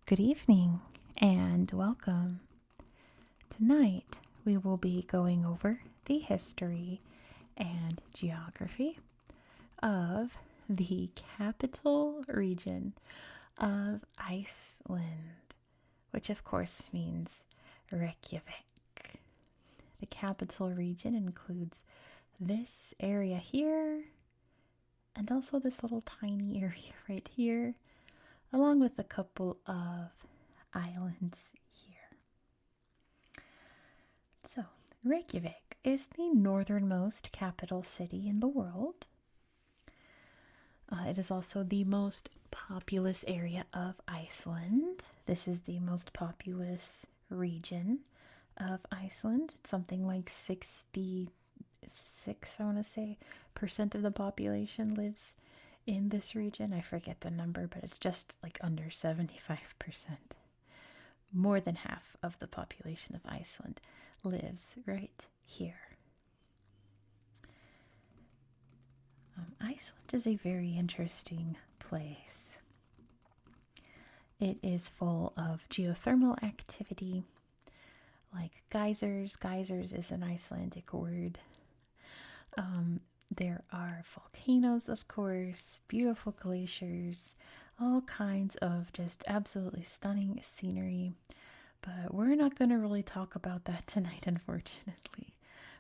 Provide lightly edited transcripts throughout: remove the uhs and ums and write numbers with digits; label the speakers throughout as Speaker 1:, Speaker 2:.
Speaker 1: Good evening and welcome. Tonight we will be going over the history and geography of the capital region of Iceland, which of course means Reykjavik. The capital region includes this area here and also this little tiny area right here, along with a couple of islands here. So, Reykjavik is the northernmost capital city in the world. It is also the most populous area of Iceland. This is the most populous region of Iceland. It's something like 66, I want to say, percent of the population lives in this region. I forget the number, but it's just like under 75%. More than half of the population of Iceland lives right here. Iceland is a very interesting place. It is full of geothermal activity, like geysers. Geysers is an Icelandic word. There are volcanoes, of course, beautiful glaciers, all kinds of just absolutely stunning scenery. But we're not going to really talk about that tonight, unfortunately.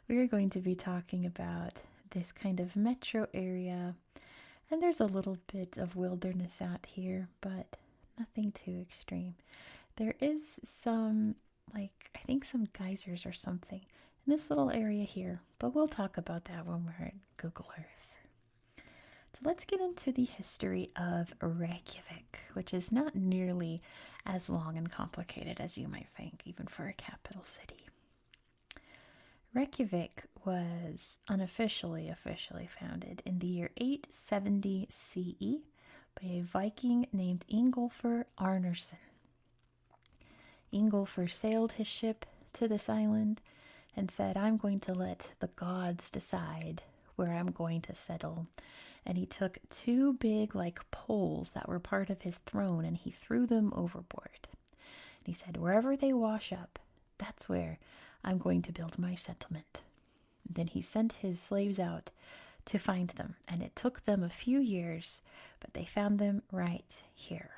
Speaker 1: We are going to be talking about this kind of metro area, and there's a little bit of wilderness out here, but nothing too extreme. There is some, I think some geysers or something in this little area here, but we'll talk about that when we're at Google Earth. So let's get into the history of Reykjavik, which is not nearly as long and complicated as you might think, even for a capital city. Reykjavik was officially founded in the year 870 CE by a Viking named Ingolfur Arnarsson. Ingolfur sailed his ship to this island and said, I'm going to let the gods decide where I'm going to settle. And he took two big poles that were part of his throne and he threw them overboard. And he said, wherever they wash up, that's where I'm going to build my settlement. And then he sent his slaves out to find them, and it took them a few years, but they found them right here.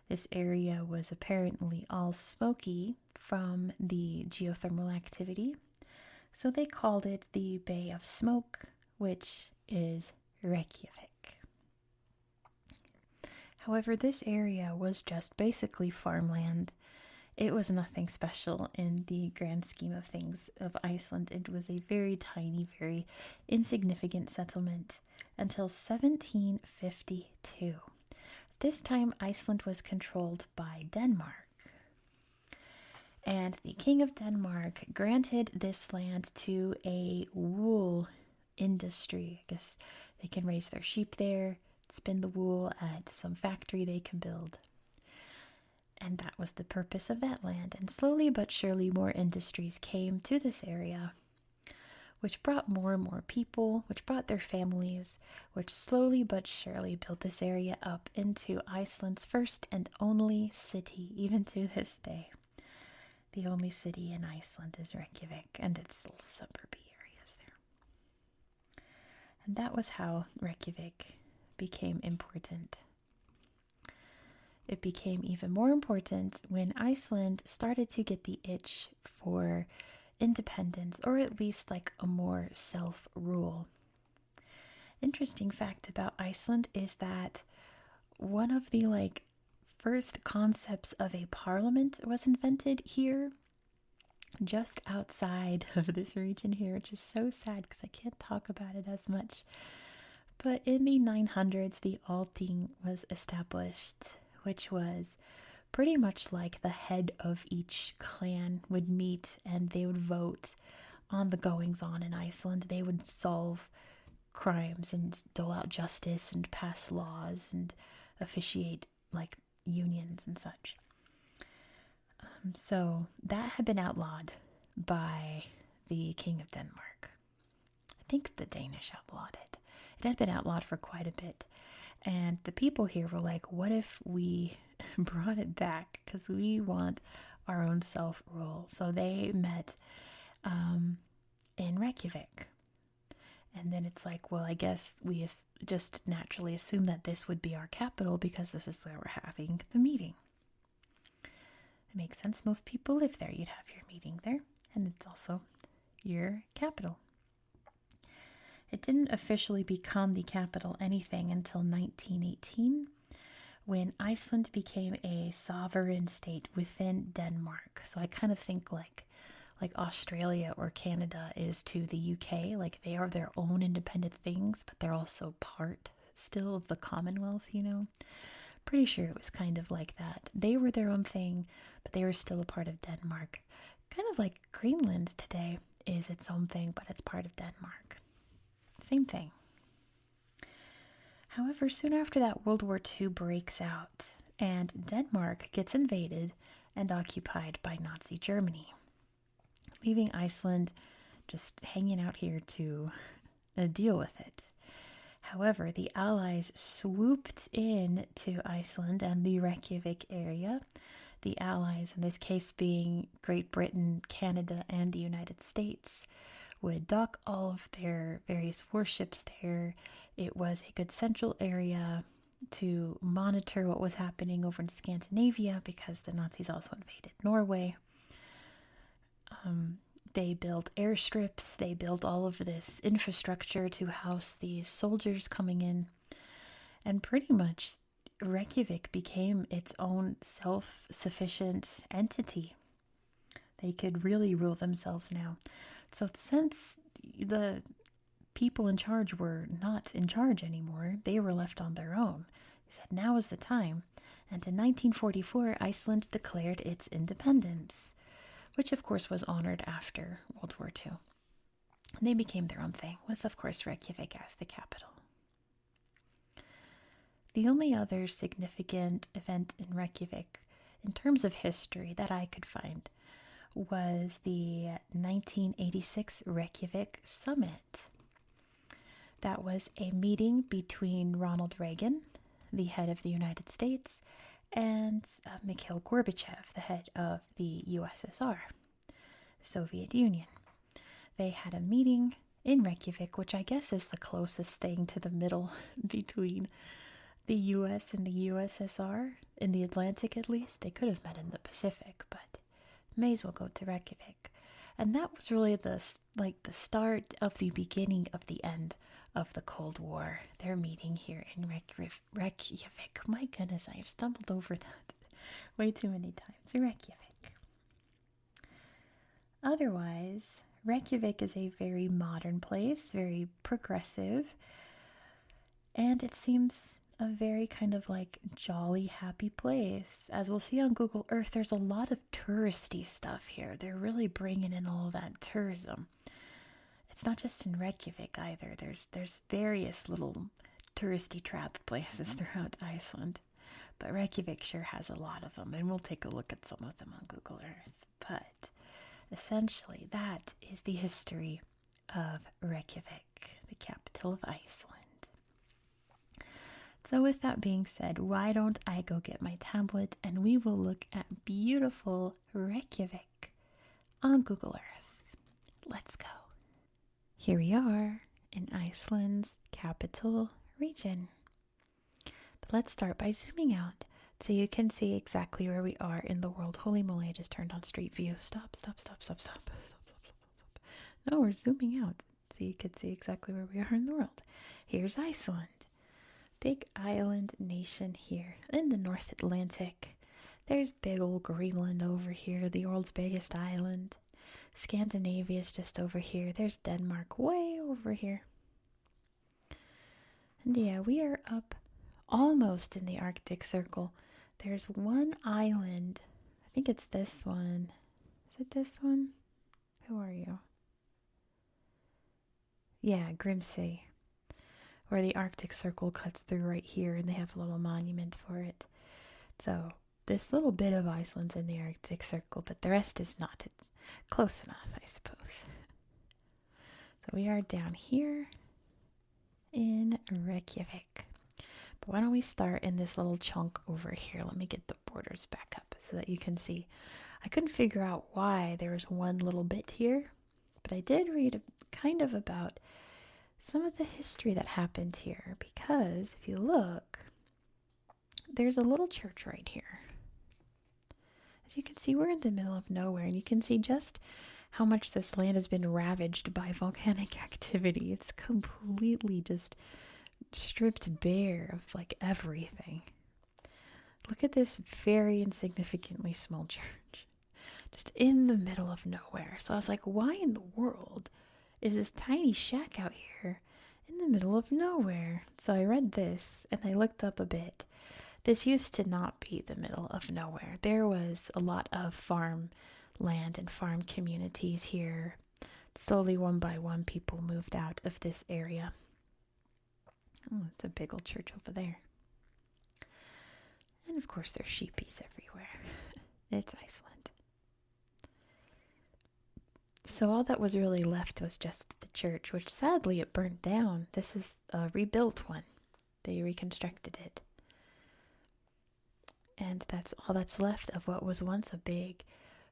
Speaker 1: This area was apparently all smoky from the geothermal activity, so they called it the Bay of Smoke, which is Reykjavik. However, this area was just basically farmland. It was nothing special in the grand scheme of things of Iceland. It was a very tiny, very insignificant settlement until 1752. This time, Iceland was controlled by Denmark. And the king of Denmark granted this land to a wool industry. I guess they can raise their sheep there, spin the wool at some factory they can build. And that was the purpose of that land. And slowly but surely more industries came to this area, which brought more and more people, which brought their families, which slowly but surely built this area up into Iceland's first and only city, even to this day. The only city in Iceland is Reykjavik, and its little suburby areas there. And that was how Reykjavik became important. It became even more important when Iceland started to get the itch for independence, or at least a more self-rule. Interesting fact about Iceland is that one of the first concepts of a parliament was invented here, just outside of this region here, which is so sad because I can't talk about it as much. But in the 900s, the Althing was established, which was pretty much like the head of each clan would meet and they would vote on the goings-on in Iceland. They would solve crimes and dole out justice and pass laws and officiate unions and such. So that had been outlawed by the King of Denmark. I think the Danish outlawed it. It had been outlawed for quite a bit. And the people here were like, what if we brought it back? Because we want our own self rule. So they met in Reykjavik. And then it's like, well, I guess we just naturally assume that this would be our capital because this is where we're having the meeting. It makes sense. Most people live there. You'd have your meeting there. And it's also your capital. It didn't officially become the capital anything until 1918, when Iceland became a sovereign state within Denmark. So I kind of think like Australia or Canada is to the UK. Like they are their own independent things, but they're also part still of the Commonwealth, you know? Pretty sure it was kind of like that. They were their own thing, but they were still a part of Denmark. Kind of like Greenland today is its own thing, but it's part of Denmark. Same thing. However, soon after that, World War II breaks out, and Denmark gets invaded and occupied by Nazi Germany, leaving Iceland just hanging out here to deal with it. However, the Allies swooped in to Iceland and the Reykjavik area. The Allies, in this case being Great Britain, Canada, and the United States, would dock all of their various warships there. It was a good central area to monitor what was happening over in Scandinavia because the Nazis also invaded Norway. They built airstrips. They built all of this infrastructure to house these soldiers coming in. And pretty much Reykjavik became its own self-sufficient entity. They could really rule themselves now. So since the people in charge were not in charge anymore, they were left on their own. They said now is the time. And in 1944, Iceland declared its independence, which of course was honored after World War II. And they became their own thing, with of course Reykjavik as the capital. The only other significant event in Reykjavik, in terms of history, that I could find was the 1986 Reykjavik Summit. That was a meeting between Ronald Reagan, the head of the United States, and Mikhail Gorbachev, the head of the USSR, the Soviet Union. They had a meeting in Reykjavik, which I guess is the closest thing to the middle between the US and the USSR, in the Atlantic at least. They could have met in the Pacific, but may as well go to Reykjavik. And that was really the start of the beginning of the end of the Cold War. They're meeting here in Reykjavik. My goodness, I have stumbled over that way too many times. Reykjavik. Otherwise, Reykjavik is a very modern place, very progressive, and it seems a very kind of like jolly, happy place. As we'll see on Google Earth, there's a lot of touristy stuff here. They're really bringing in all that tourism. It's not just in Reykjavik either. There's various little touristy trap places throughout Iceland, but Reykjavik sure has a lot of them, and we'll take a look at some of them on Google Earth. But essentially, that is the history of Reykjavik, the capital of Iceland. So with that being said, why don't I go get my tablet and we will look at beautiful Reykjavik on Google Earth. Let's go. Here we are in Iceland's capital region. But let's start by zooming out so you can see exactly where we are in the world. Holy moly, I just turned on street view. Stop. No, we're zooming out so you can see exactly where we are in the world. Here's Iceland. Big island nation here in the North Atlantic. There's big old Greenland over here, the world's biggest island. Scandinavia is just over here. There's Denmark way over here. And yeah, we are up almost in the Arctic Circle. There's one island. I think it's this one. Is it this one? Who are you? Yeah, Grimsey, where the Arctic Circle cuts through right here, and they have a little monument for it. So this little bit of Iceland's in the Arctic Circle, but the rest is not. It's close enough, I suppose. So we are down here in Reykjavik. But why don't we start in this little chunk over here? Let me get the borders back up so that you can see. I couldn't figure out why there was one little bit here, but I did read kind of about some of the history that happened here, because if you look, there's a little church right here. As you can see, we're in the middle of nowhere, and you can see just how much this land has been ravaged by volcanic activity. It's completely just stripped bare of like everything. Look at this very insignificantly small church, just in the middle of nowhere. So I was like, why in the world is this tiny shack out here in the middle of nowhere? So I read this and I looked up a bit. This used to not be the middle of nowhere. There was a lot of farm land and farm communities here. Slowly, one by one, people moved out of this area. Oh, it's a big old church over there. And of course, there's sheepies everywhere. It's Iceland. So all that was really left was just the church, which sadly it burnt down. This is a rebuilt one. They reconstructed it. And that's all that's left of what was once a big,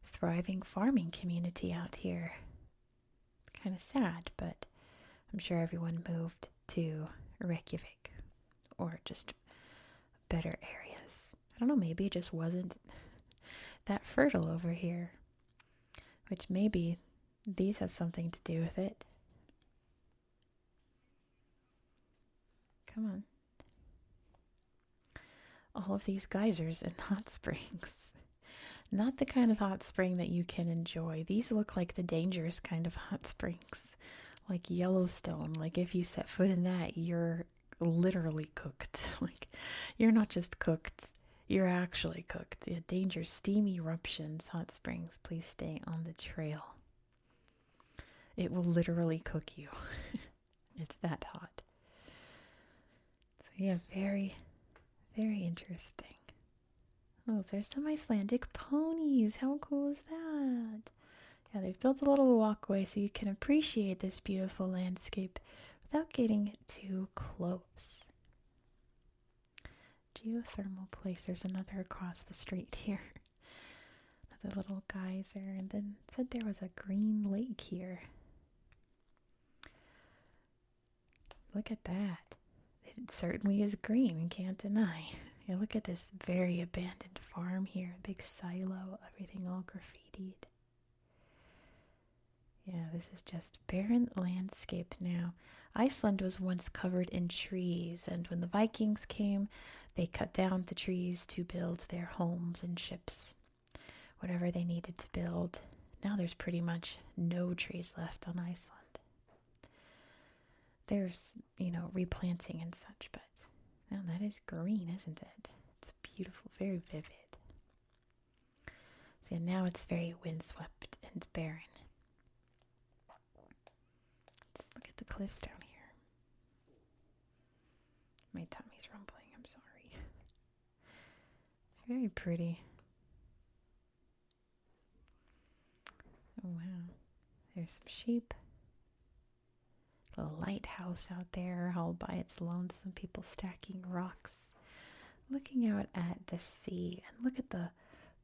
Speaker 1: thriving farming community out here. Kind of sad, but I'm sure everyone moved to Reykjavik or just better areas. I don't know, maybe it just wasn't that fertile over here, which maybe these have something to do with it. Come on. All of these geysers and hot springs. Not the kind of hot spring that you can enjoy. These look like the dangerous kind of hot springs, like Yellowstone. Like if you set foot in that, you're literally cooked. Like you're not just cooked, you're actually cooked. Yeah, danger, steam eruptions, hot springs. Please stay on the trail. It will literally cook you. It's that hot. So yeah, very, very interesting. Oh, there's some Icelandic ponies. How cool is that? Yeah, they've built a little walkway so you can appreciate this beautiful landscape without getting too close. Geothermal place. There's another across the street here. Another little geyser. And then it said there was a green lake here. Look at that. It certainly is green, you can't deny. Yeah, look at this very abandoned farm here. Big silo, everything all graffitied. Yeah, this is just barren landscape now. Iceland was once covered in trees, and when the Vikings came, they cut down the trees to build their homes and ships, whatever they needed to build. Now there's pretty much no trees left on Iceland. There's, replanting and such, but now that is green, isn't it? It's beautiful, very vivid. So yeah, now it's very windswept and barren. Let's look at the cliffs down here. My tummy's rumbling, I'm sorry. Very pretty. Oh wow. There's some sheep. A lighthouse out there all by its lonesome, people stacking rocks, looking out at the sea. And look at the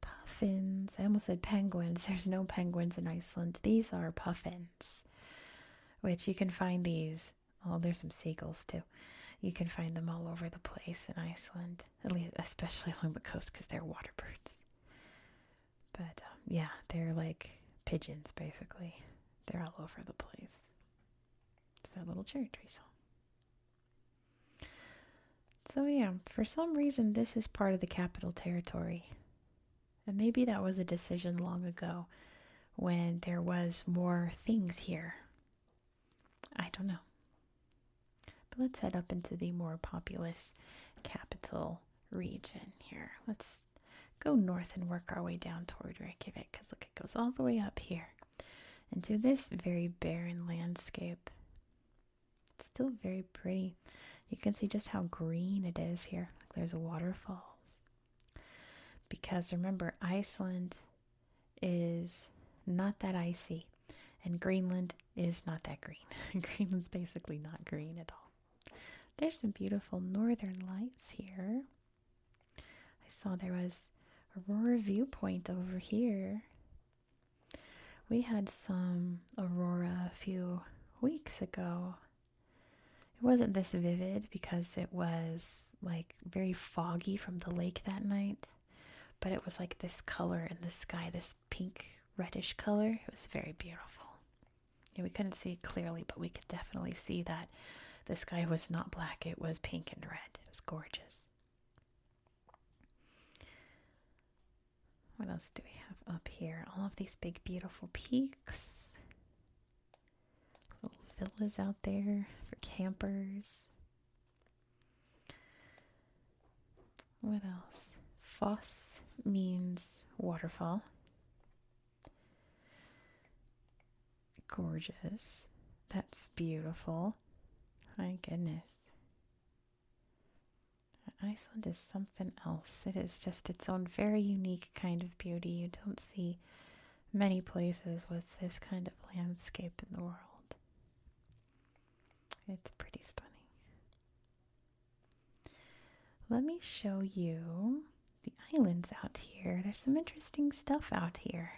Speaker 1: puffins. I almost said penguins. There's no penguins in Iceland. These are puffins, which you can find these. Oh, there's some seagulls too. You can find them all over the place in Iceland, at least especially along the coast because they're water birds. But yeah, they're like pigeons basically. They're all over the place. It's that little church we saw. So yeah, for some reason this is part of the capital territory. And maybe that was a decision long ago when there was more things here. I don't know. But let's head up into the more populous capital region here. Let's go north and work our way down toward Reykjavik, because look, it goes all the way up here into this very barren landscape. It's still very pretty. You can see just how green it is here. There's waterfalls. Because remember, Iceland is not that icy, and Greenland is not that green. Greenland's basically not green at all. There's some beautiful northern lights here. I saw there was Aurora viewpoint over here. We had some aurora a few weeks ago. It wasn't this vivid because it was like very foggy from the lake that night, but it was like this color in the sky, this pink reddish color. It was very beautiful. Yeah, we couldn't see it clearly, but we could definitely see that the sky was not black, it was pink and red. It was gorgeous. What else do we have up here? All of these big, beautiful peaks. Little villas out there for campers. What else? Foss means waterfall. Gorgeous. That's beautiful. My goodness. Iceland is something else. It is just its own very unique kind of beauty. You don't see many places with this kind of landscape in the world. It's pretty stunning. Let me show you the islands out here. There's some interesting stuff out here.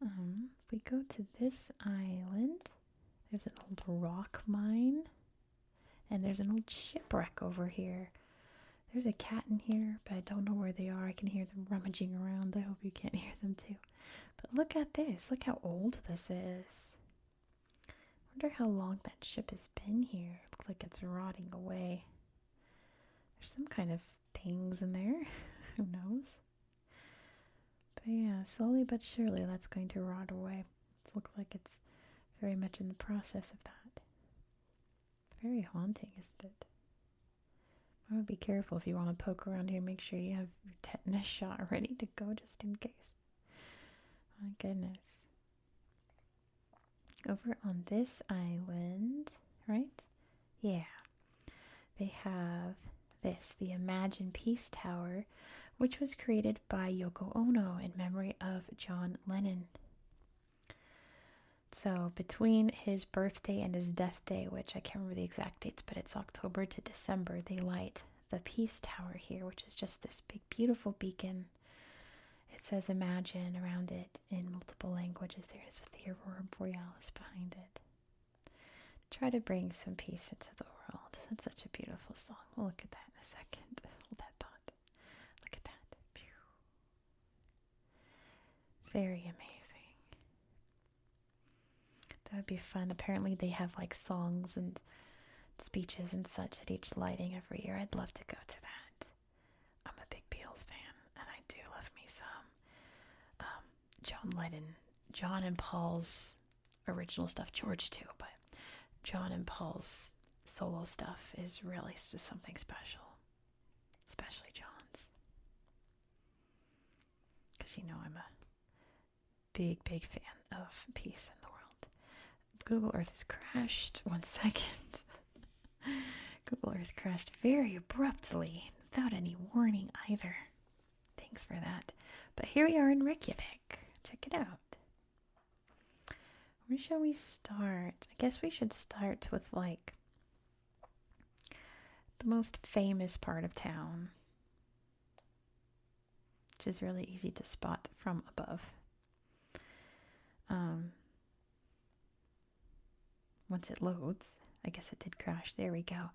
Speaker 1: If we go to this island, there's an old rock mine. And there's an old shipwreck over here. There's a cat in here, but I don't know where they are. I can hear them rummaging around. I hope you can't hear them too. But look at this. Look how old this is. I wonder how long that ship has been here. It looks like it's rotting away. There's some kind of things in there. Who knows? But yeah, slowly but surely that's going to rot away. It looks like it's very much in the process of that. Very haunting, isn't it? I would be careful if you want to poke around here. Make sure you have your tetanus shot ready to go just in case. My goodness. Over on this island, right? Yeah. They have this, the Imagine Peace Tower, which was created by Yoko Ono in memory of John Lennon. So between his birthday and his death day, which I can't remember the exact dates, but it's October to December, they light the Peace Tower here, which is just this big, beautiful beacon. It says Imagine around it in multiple languages. There's the Aurora Borealis behind it. Try to bring some peace into the world. That's such a beautiful song. We'll look at that in a second. Hold that thought. Look at that. Pew. Very amazing. That would be fun. Apparently they have like songs and speeches and such at each lighting every year. I'd love to go to that. I'm a big Beatles fan, and I do love me some John Lennon, John and Paul's original stuff, George too, but John and Paul's solo stuff is really just something special, especially John's. Because you know I'm a big, big fan of peace in the world. Google Earth has crashed. 1 second. Google Earth crashed very abruptly without any warning either. Thanks for that. But here we are in Reykjavik. Check it out. Where shall we start? I guess we should start with like the most famous part of town, which is really easy to spot from above. Once it loads, I guess it did crash. There we go.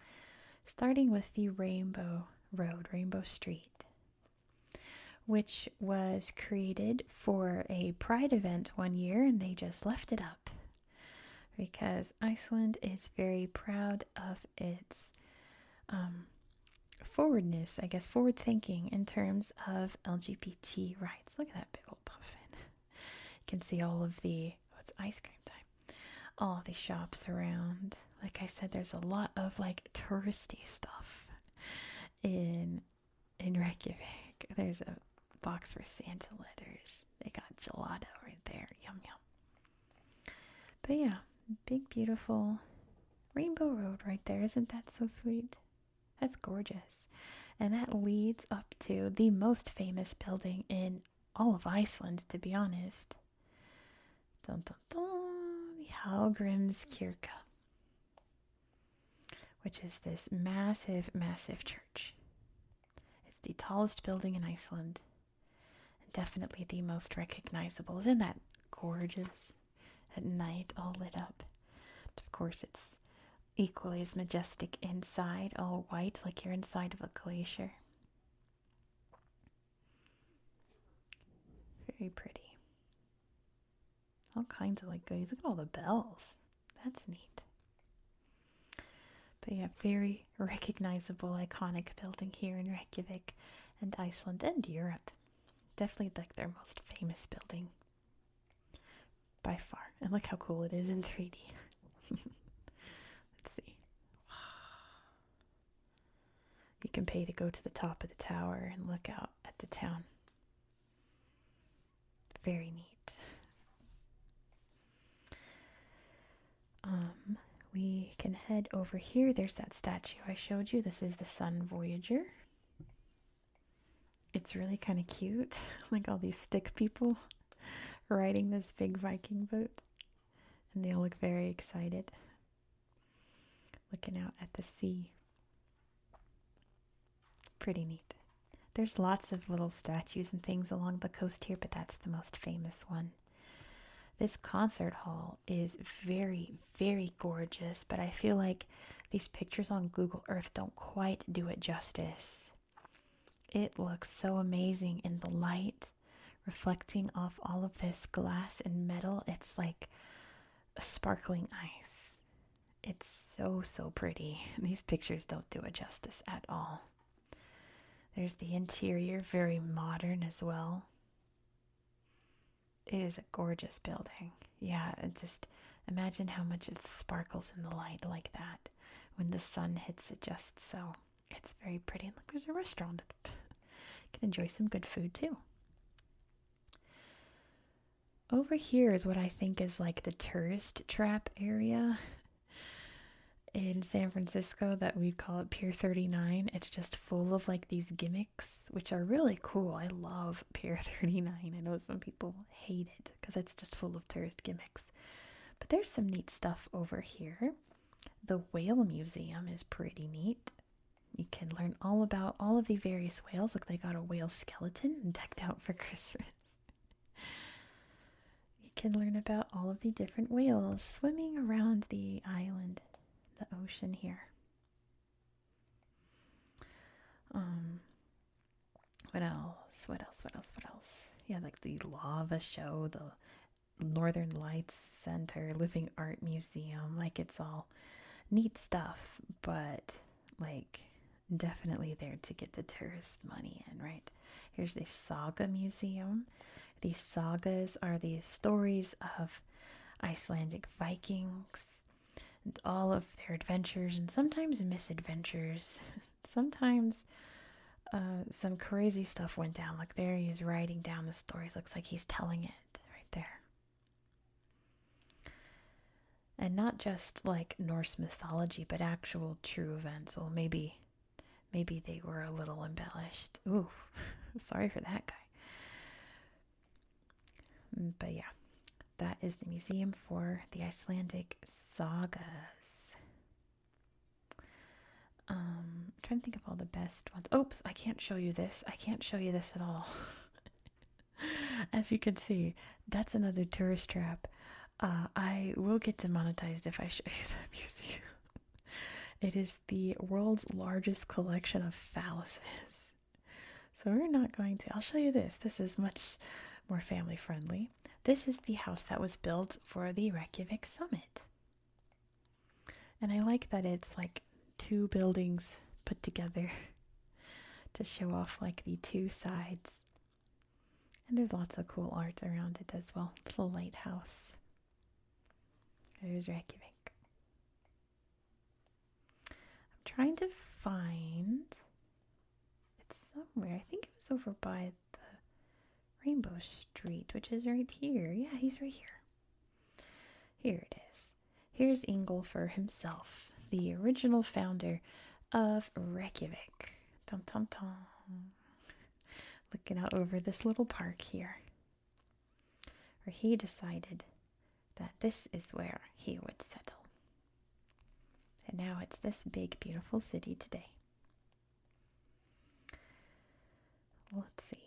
Speaker 1: Starting with the Rainbow Road, Rainbow Street, which was created for a Pride event one year, and they just left it up because Iceland is very proud of its forwardness, I guess, forward thinking in terms of LGBT rights. Look at that big old puffin. You can see all of the, it's ice cream time. All of these shops around. Like I said, there's a lot of like touristy stuff in Reykjavik. There's a box for Santa letters. They got gelato right there. Yum yum. But yeah, big beautiful Rainbow Road right there. Isn't that so sweet? That's gorgeous. And that leads up to the most famous building in all of Iceland, to be honest. Dun dun dun. Hallgrímskirkja. which is this massive, massive church. It's the tallest building in Iceland, and definitely the most recognizable. Isn't that gorgeous? At night, all lit up. Of course, it's equally as majestic inside, all white, like you're inside of a glacier. Very pretty. All kinds of like goodies. Look at all the bells. That's neat. But yeah, very recognizable, iconic building here in Reykjavik and Iceland and Europe. Definitely like their most famous building by far. And look how cool it is in 3D. Let's see. You can pay to go to the top of the tower and look out at the town. Very neat. We can head over here. There's that statue I showed you. This is the Sun Voyager. It's really kind of cute. Like all these stick people riding this big Viking boat. And they all look very excited. Looking out at the sea. Pretty neat. There's lots of little statues and things along the coast here, but that's the most famous one. This concert hall is very, very gorgeous, but I feel like these pictures on Google Earth don't quite do it justice. It looks so amazing in the light, reflecting off all of this glass and metal. It's like a sparkling ice. It's so, so pretty. These pictures don't do it justice at all. There's the interior, very modern as well. It is a gorgeous building. Yeah, just imagine how much it sparkles in the light like that when the sun hits it just so. It's very pretty. And look, there's a restaurant. You can enjoy some good food too. Over here is what I think is like the tourist trap area in San Francisco that we call it Pier 39. It's just full of like these gimmicks, which are really cool. I love Pier 39. I know some people hate it because it's just full of tourist gimmicks. But there's some neat stuff over here. The Whale Museum is pretty neat. You can learn all about all of the various whales. Look, they got a whale skeleton decked out for Christmas. You can learn about all of the different whales swimming around the island. The ocean here. What else? Yeah, like the lava show, the Northern Lights Center, Living Art Museum. Like, it's all neat stuff, but like definitely there to get the tourist money in, right? Here's the Saga Museum. These sagas are the stories of Icelandic Vikings and all of their adventures and sometimes misadventures. Sometimes some crazy stuff went down. Like there he is writing down the stories. Looks like he's telling it right there. And not just like Norse mythology, but actual true events. Well, maybe they were a little embellished. Ooh, sorry for that guy. But yeah. That is the museum for the Icelandic sagas. I'm trying to think of all the best ones. Oops, I can't show you this. I can't show you this at all. As you can see, that's another tourist trap. I will get demonetized if I show you that museum. It is the world's largest collection of phalluses. So we're not going to. I'll show you this. This is much more family friendly. This is the house that was built for the Reykjavik summit. And I like that it's like two buildings put together to show off like the two sides. And there's lots of cool art around it as well. Little lighthouse. There's Reykjavik. I'm trying to find it's somewhere. I think it was over by the Rainbow Street, which is right here. Yeah, he's right here. Here it is. Here's Ingolfur himself, the original founder of Reykjavik. Dun, dun, dun. Looking out over this little park here, where he decided that this is where he would settle. And now it's this big, beautiful city today. Let's see.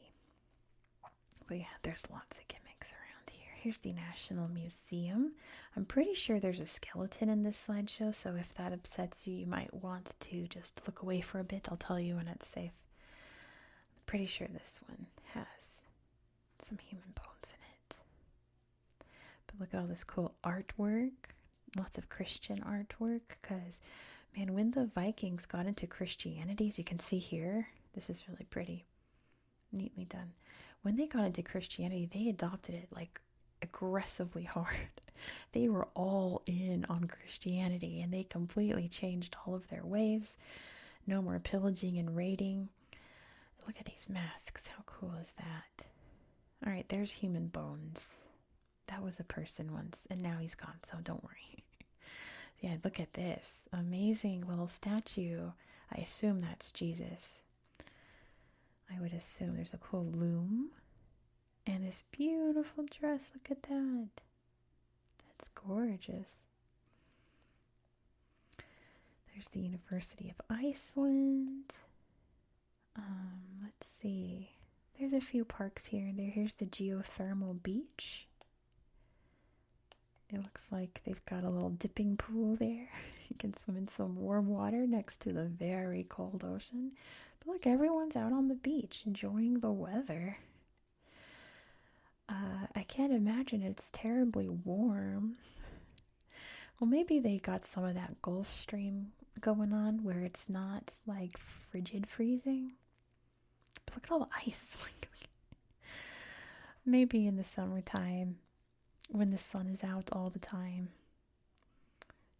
Speaker 1: But yeah, there's lots of gimmicks around here. Here's the National Museum. I'm pretty sure there's a skeleton in this slideshow, so if that upsets you, you might want to just look away for a bit. I'll tell you when it's safe. I'm pretty sure this one has some human bones in it. But look at all this cool artwork. Lots of Christian artwork, because, man, when the Vikings got into Christianity, as you can see here, this is really pretty. Neatly done. When they got into Christianity, they adopted it like aggressively hard. They were all in on Christianity, and they completely changed all of their ways. No more pillaging and raiding. Look at these masks. How cool is that? All right, there's human bones. That was a person once, and now he's gone, so don't worry. Yeah, look at this. Amazing little statue. I assume that's Jesus. I would assume. There's a cool loom. And this beautiful dress. Look at that. That's gorgeous. There's the University of Iceland. Let's see. There's a few parks here and there. Here's the geothermal beach. It looks like they've got a little dipping pool there. You can swim in some warm water next to the very cold ocean. But look, everyone's out on the beach enjoying the weather. I can't imagine it's terribly warm. Well, maybe they got some of that Gulf Stream going on where it's not like frigid freezing. But look at all the ice. Maybe in the summertime, when the sun is out all the time,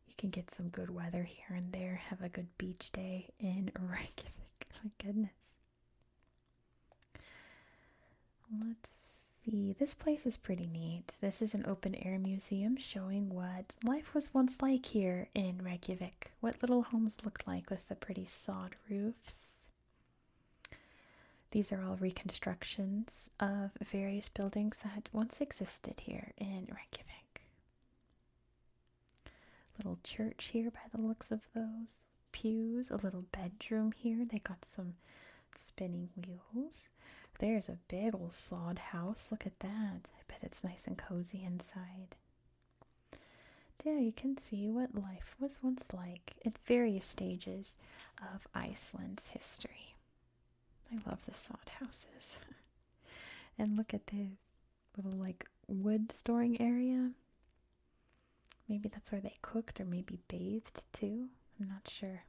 Speaker 1: you can get some good weather here and there. Have a good beach day in Reykjavik. My goodness. Let's see. This place is pretty neat. This is an open air museum showing what life was once like here in Reykjavik. What little homes looked like with the pretty sod roofs. These are all reconstructions of various buildings that once existed here in Reykjavik. Little church here by the looks of those pews. A little bedroom here. They got some spinning wheels. There's a big old sod house. Look at that. I bet it's nice and cozy inside. Yeah, you can see what life was once like at various stages of Iceland's history. I love the sod houses. And look at this little like wood storing area. Maybe that's where they cooked or maybe bathed too. I'm not sure.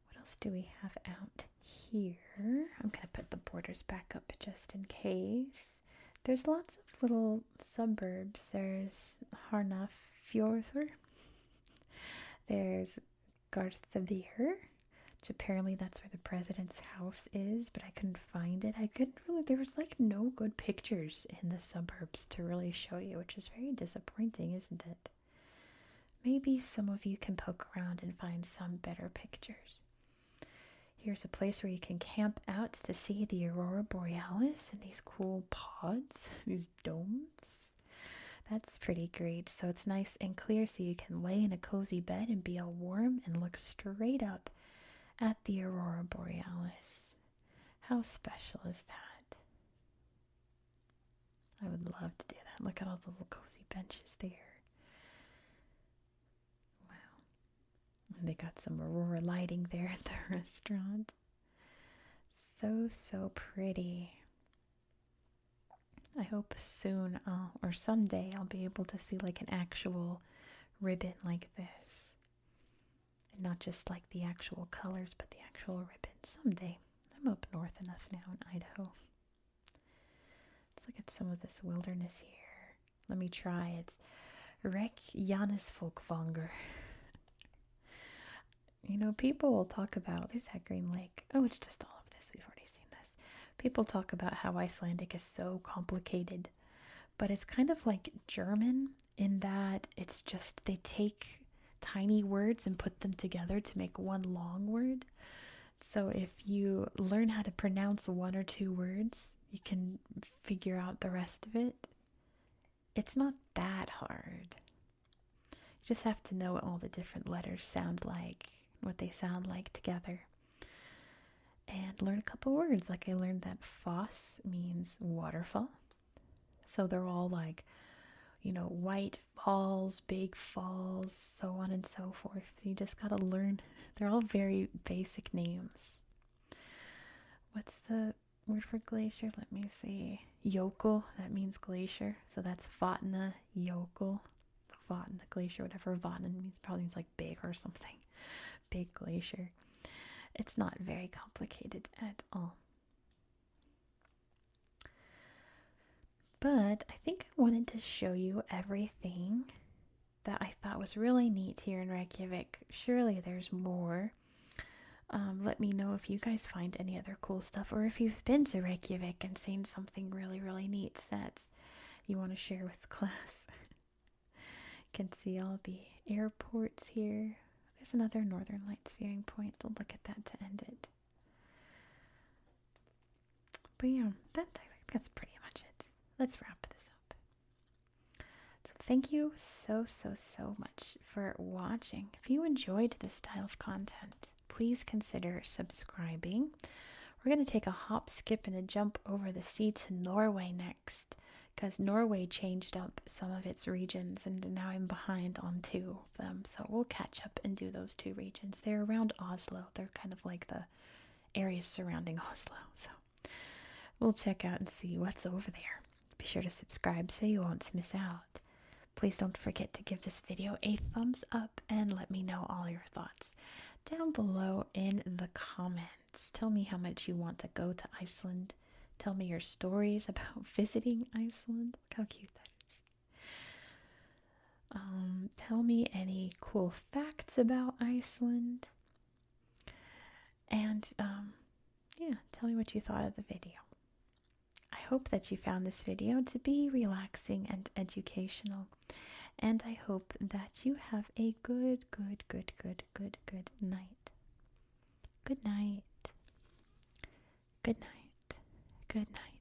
Speaker 1: What else do we have out here? I'm going to put the borders back up just in case. There's lots of little suburbs. There's Harnafjörður. There's Garðabær, which apparently that's where the president's house is, but I couldn't find it. There was like no good pictures in the suburbs to really show you, which is very disappointing, isn't it? Maybe some of you can poke around and find some better pictures. Here's a place where you can camp out to see the aurora borealis in these cool pods, these domes. That's pretty great. So it's nice and clear so you can lay in a cozy bed and be all warm and look straight up at the aurora borealis. How special is that? I would love to do that. Look at all the little cozy benches there. And they got some aurora lighting there at the restaurant. So pretty. I hope soon or someday I'll be able to see like an actual ribbon like this. And not just like the actual colors, but the actual ribbon. Someday. I'm up north enough now in Idaho. Let's look at some of this wilderness here. Let me try. It's Reykjanesfolkvangur. You know, people will talk about, there's that green lake. Oh, it's just all of this. We've already seen this. People talk about how Icelandic is so complicated, but it's kind of like German in that it's just, they take tiny words and put them together to make one long word. So if you learn how to pronounce one or two words, you can figure out the rest of it. It's not that hard. You just have to know what all the different letters sound like, what they sound like together. And learn a couple words. Like I learned that foss means waterfall. So they're all like, white falls, big falls, so on and so forth. You just gotta learn. They're all very basic names. What's the word for glacier? Let me see. Jökull, that means glacier. So that's Vatna, Jökull. Vatna glacier, whatever Vatna means, probably means like big or something. Big glacier. It's not very complicated at all. But I think I wanted to show you everything that I thought was really neat here in Reykjavik. Surely there's more. Let me know if you guys find any other cool stuff, or if you've been to Reykjavik and seen something really, really neat that you want to share with class. You can see all the airports here. There's another Northern Lights viewing point. We'll look at that to end it. But yeah, I think that's pretty much it. Let's wrap this up. So thank you so much for watching. If you enjoyed this style of content, please consider subscribing. We're going to take a hop, skip, and a jump over the sea to Norway next, because Norway changed up some of its regions, and now I'm behind on 2 of them. So we'll catch up and do those 2 regions. They're around Oslo. They're kind of like the areas surrounding Oslo. So we'll check out and see what's over there. Be sure to subscribe so you won't miss out. Please don't forget to give this video a thumbs up and let me know all your thoughts down below in the comments. Tell me how much you want to go to Iceland. Tell me your stories about visiting Iceland. Look how cute that is. Tell me any cool facts about Iceland. And yeah, tell me what you thought of the video. I hope that you found this video to be relaxing and educational. And I hope that you have a good night. Good night. Good night. Good night.